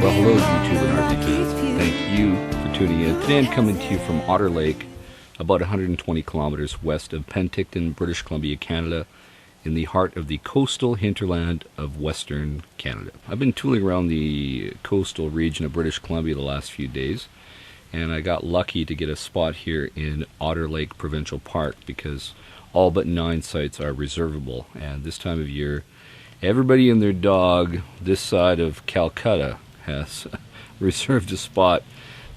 Well, hello YouTube and RV fans. Thank you for tuning in. Today I'm coming to you from Otter Lake, about 120 kilometers west of Penticton, British Columbia, Canada, in the heart of the coastal hinterland of Western Canada. I've been tooling around the coastal region of British Columbia the last few days, and I got lucky to get a spot here in Otter Lake Provincial Park because all but 9 sites are reservable, and this time of year everybody and their dog this side of Calcutta has reserved a spot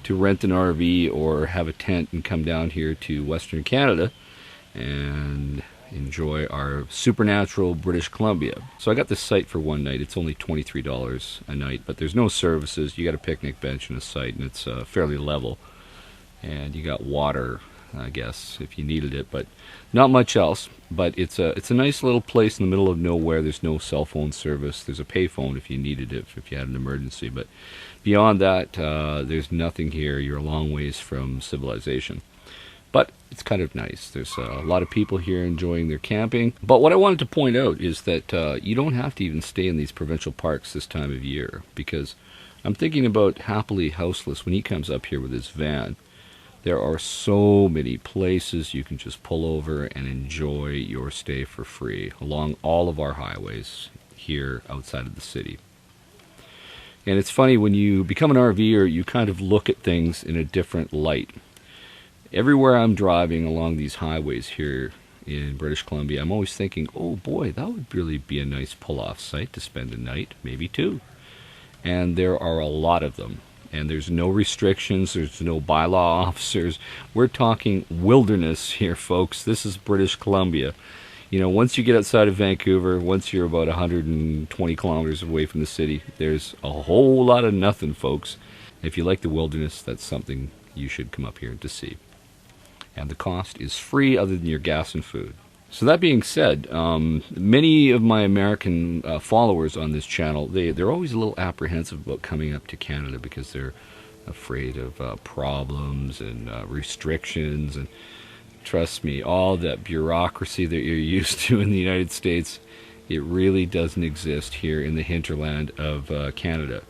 to rent an RV or have a tent and come down here to Western Canada and enjoy our supernatural British Columbia. So I got this site for one night. It's only $23 a night, but there's no services. You got a picnic bench and a site, and it's fairly level. And you got water, I guess, if you needed it, but not much else. But it's a nice little place in the middle of nowhere. There's no cell phone service. There's a payphone if you needed it, if you had an emergency. But beyond that, there's nothing here. You're a long ways from civilization. But it's kind of nice. There's a lot of people here enjoying their camping. But what I wanted to point out is that you don't have to even stay in these provincial parks this time of year, because I'm thinking about Happily Houseless when he comes up here with his van. There are so many places you can just pull over and enjoy your stay for free along all of our highways here outside of the city. And it's funny, when you become an RVer, you kind of look at things in a different light. Everywhere I'm driving along these highways here in British Columbia, I'm always thinking, oh boy, that would really be a nice pull-off site to spend a night, maybe 2. And there are a lot of them. And there's no restrictions, there's no bylaw officers. We're talking wilderness here, folks. This is British Columbia. You know, once you get outside of Vancouver, once you're about 120 kilometers away from the city, there's a whole lot of nothing, folks. If you like the wilderness, that's something you should come up here to see. And the cost is free other than your gas and food. So that being said, many of my American followers on this channel, they're always a little apprehensive about coming up to Canada because they're afraid of problems and restrictions. And trust me, all that bureaucracy that you're used to in the United States, it really doesn't exist here in the hinterland of Canada.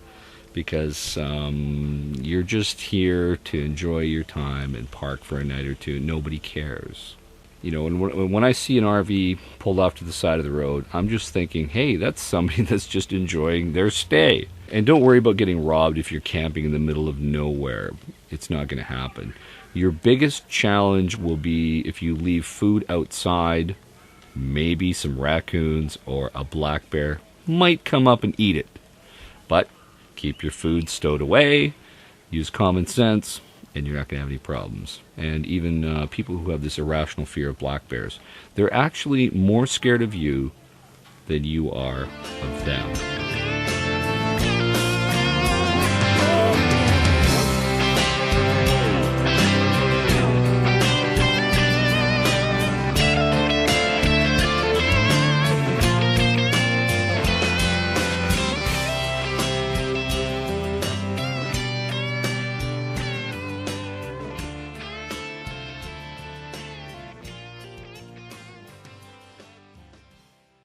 Because you're just here to enjoy your time and park for a night or two. Nobody cares. You know, and when I see an RV pulled off to the side of the road, I'm just thinking, hey, that's somebody that's just enjoying their stay. And don't worry about getting robbed if you're camping in the middle of nowhere. It's not going to happen. Your biggest challenge will be if you leave food outside. Maybe some raccoons or a black bear might come up and eat it. But keep your food stowed away, use common sense, and you're not going to have any problems. And even people who have this irrational fear of black bears, they're actually more scared of you than you are of them.